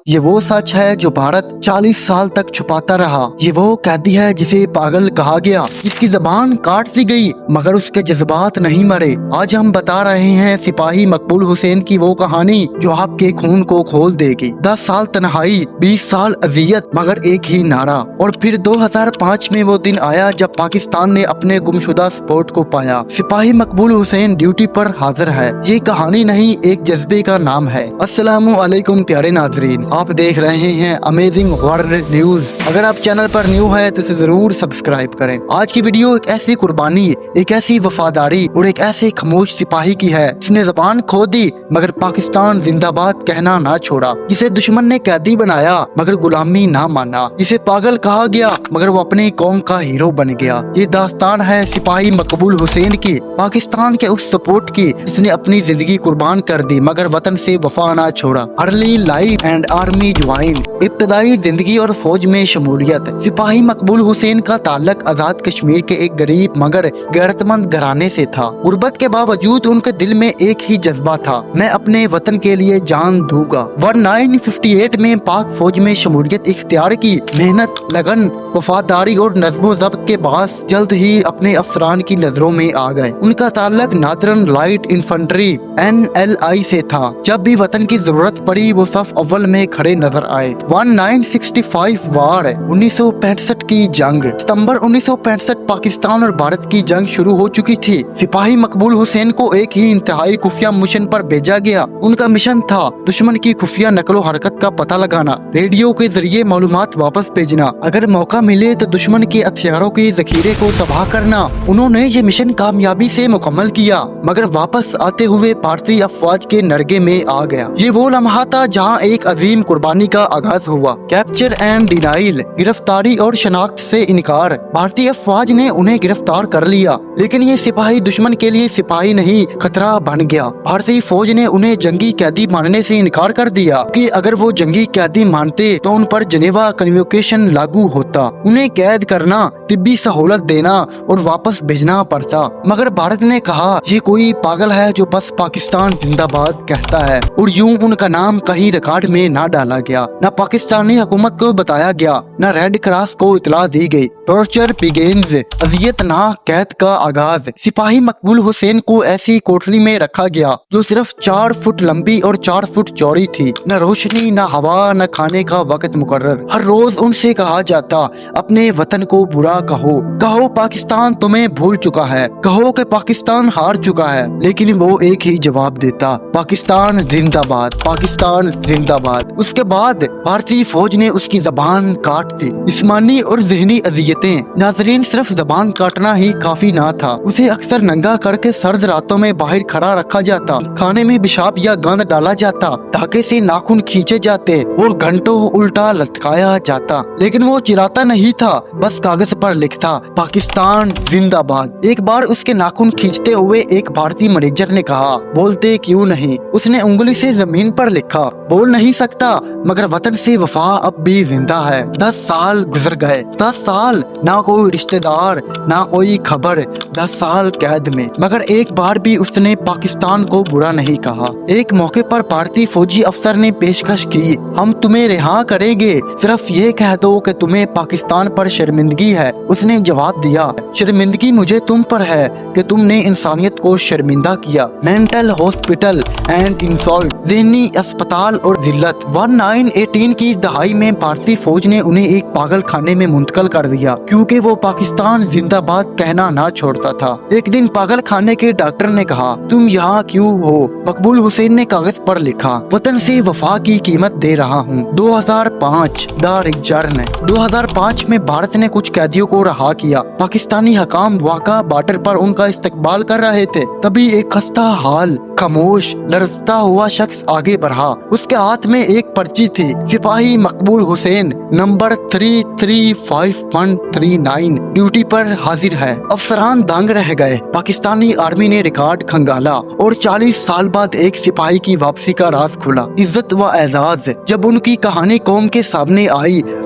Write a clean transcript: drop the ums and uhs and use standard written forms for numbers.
یہ وہ سچ ہے جو بھارت 40 سال تک چھپاتا رہا۔ یہ وہ قیدی ہے جسے پاگل کہا گیا، جس کی زبان کاٹ دی گئی مگر اس کے جذبات نہیں مرے۔ آج ہم بتا رہے ہیں سپاہی مقبول حسین کی وہ کہانی جو آپ کے خون کو کھول دے گی۔ 10 سال تنہائی، 20 سال اذیت، مگر ایک ہی نعرہ۔ اور پھر 2005 میں وہ دن آیا جب پاکستان نے اپنے گمشدہ سپورٹ کو پایا۔ سپاہی مقبول حسین ڈیوٹی پر حاضر ہے۔ یہ کہانی نہیں، ایک جذبے کا نام ہے۔ السلام علیکم پیارے ناظرین، آپ دیکھ رہے ہیں امیزنگ ورلڈ نیوز۔ اگر آپ چینل پر نیو ہے تو اسے ضرور سبسکرائب کریں۔ آج کی ویڈیو ایک ایسی قربانی، ایک ایسی وفاداری اور ایک ایسے خاموش سپاہی کی ہے جس نے زبان کھو دی مگر پاکستان زندہ باد کہنا نہ چھوڑا، جسے دشمن نے قیدی بنایا مگر غلامی نہ مانا، جسے پاگل کہا گیا مگر وہ اپنی قوم کا ہیرو بن گیا۔ یہ داستان ہے سپاہی مقبول حسین کی، پاکستان کے اس سپورٹ کی جس نے اپنی زندگی قربان کر دی مگر وطن سے وفا نہ چھوڑا۔ Early life and army join, ابتدائی زندگی اور فوج میں شمولیت۔ سپاہی مقبول حسین کا تعلق آزاد کشمیر کے ایک غریب مگر غیرت مند گھرانے سے تھا۔ غربت کے باوجود ان کے دل میں ایک ہی جذبہ تھا، میں اپنے وطن کے لیے جان دوں گا۔ 1958 میں پاک فوج میں شمولیت اختیار کی، محنت، لگن، وفاداری اور نظم و ضبط کے باعث جلد ہی اپنے افسران کی نظروں میں آ گئے۔ ان کا تعلق نادرن لائٹ انفنٹری NLI سے تھا۔ جب بھی وطن کی ضرورت پڑی وہ صف اول میں کھڑے نظر آئے۔ 1965 وار، 1965 کی جنگ۔ ستمبر 1965 پاکستان اور بھارت کی جنگ شروع ہو چکی تھی۔ سپاہی مقبول حسین کو ایک ہی انتہائی خفیہ مشن پر بھیجا گیا۔ ان کا مشن تھا دشمن کی خفیہ نقل و حرکت کا پتہ لگانا، ریڈیو کے ذریعے معلومات واپس بھیجنا، اگر موقع ملے تو دشمن کے ہتھیاروں کے ذخیرے کو تباہ کرنا۔ انہوں نے یہ مشن کامیابی سے مکمل کیا مگر واپس آتے ہوئے بھارتی افواج کے نرگے میں آ گیا۔ یہ وہ لمحہ تھا جہاں ایک عظیم قربانی کا آغاز ہوا۔ کیپچر اینڈ ڈینائل، گرفتاری اور شناخت سے انکار۔ بھارتی افواج نے انہیں گرفتار کر لیا لیکن یہ سپاہی دشمن کے لیے سپاہی نہیں، خطرہ بن گیا۔ بھارتی فوج نے انہیں جنگی قیدی ماننے سے انکار کر دیا کہ اگر وہ جنگی قیدی مانتے تو ان پر جنیوا کنوینشن لاگو ہوتا، انہیں قید کرنا، طبی سہولت دینا اور واپس بھیجنا پڑتا۔ مگر بھارت نے کہا یہ کوئی پاگل ہے جو بس پاکستان زندہ باد کہتا ہے، اور یوں ان کا نام کہیں ریکارڈ میں نہ ڈالا گیا، نہ پاکستانی حکومت کو بتایا گیا، نہ ریڈ کراس کو اطلاع دی گئی۔ ٹارچر بگینز، اذیت ناک قید کا آغاز۔ سپاہی مقبول حسین کو ایسی کوٹری میں رکھا گیا جو صرف 4 فٹ لمبی اور 4 فٹ چوڑی تھی، نہ روشنی، نہ ہوا، نہ کھانے کا وقت مقرر۔ ہر روز ان سے کہا جاتا اپنے وطن کو برا کہو، کہو پاکستان تمہیں بھول چکا ہے، کہو کہ پاکستان ہار چکا ہے، لیکن وہ ایک ہی جواب دیتا، پاکستان زندہ باد، پاکستان زندہ باد۔ اس کے بعد بھارتی فوج نے اس کی زبان کاٹ دی، جسمانی اور ذہنی اذیتیں۔ ناظرین، صرف زبان کاٹنا ہی کافی نہ تھا، اسے اکثر ننگا کر کے سرد راتوں میں باہر کھڑا رکھا جاتا، کھانے میں پیشاب یا گند ڈالا جاتا، دھاگے سے ناخن کھینچے جاتے اور گھنٹوں الٹا لٹکایا جاتا، لیکن وہ چراتا نہیں تھا، بس کاغذ پر لکھتا پاکستان زندہ باد۔ ایک بار اس کے ناخن کھینچتے ہوئے ایک بھارتی مینیجر نے کہا بولتے کیوں نہیں؟ اس نے انگلی سے زمین پر لکھا بول نہیں سکتا مگر وطن سے وفا اب بھی زندہ ہے۔ 10 سال گزر گئے، 10 سال، نہ کوئی رشتہ دار، نہ کوئی خبر، 10 سال قید میں، مگر ایک بار بھی اس نے پاکستان کو برا نہیں کہا۔ ایک موقع پر بھارتی فوجی افسر نے پیشکش کی ہم تمہیں رہا کریں گے، صرف یہ کہہ دو کہ تمہیں پاکستان پر شرمندگی ہے۔ اس نے جواب دیا شرمندگی مجھے تم پر ہے کہ تم نے انسانیت کو شرمندہ کیا۔ مینٹل ہاسپٹل اینڈ انسالٹ، ذہنی اسپتال اور ذلت۔ 1918 کی دہائی میں بھارتی فوج نے انہیں ایک پاگل خانے میں منتقل کر دیا کیونکہ وہ پاکستان زندہ باد کہنا نہ چھوڑتا تھا۔ ایک دن پاگل خانے کے ڈاکٹر نے کہا تم یہاں کیوں ہو؟ مقبول حسین نے کاغذ پر لکھا وطن سے وفا کی قیمت دے رہا ہوں۔ 2005 دا ریجرن، 2005 میں بھارت نے کچھ قیدیوں کو رہا کیا۔ پاکستانی حکام واقع بارڈر پر ان کا استقبال کر رہے تھے، تبھی ایک خستہ حال، خاموش، لرزتا ہوا شخص آگے بڑھا۔ اس کے ہاتھ میں ایک پرچی تھی، سپاہی مقبول حسین نمبر 33539 ڈیوٹی پر حاضر ہے۔ افسران دنگ رہ گئے۔ پاکستانی آرمی نے ریکارڈ کھنگالا اور 40 سال بعد ایک سپاہی کی واپسی کا راز کھلا، عزت و اعزاز۔ جب ان کی کہانی قوم کے سامنے آئی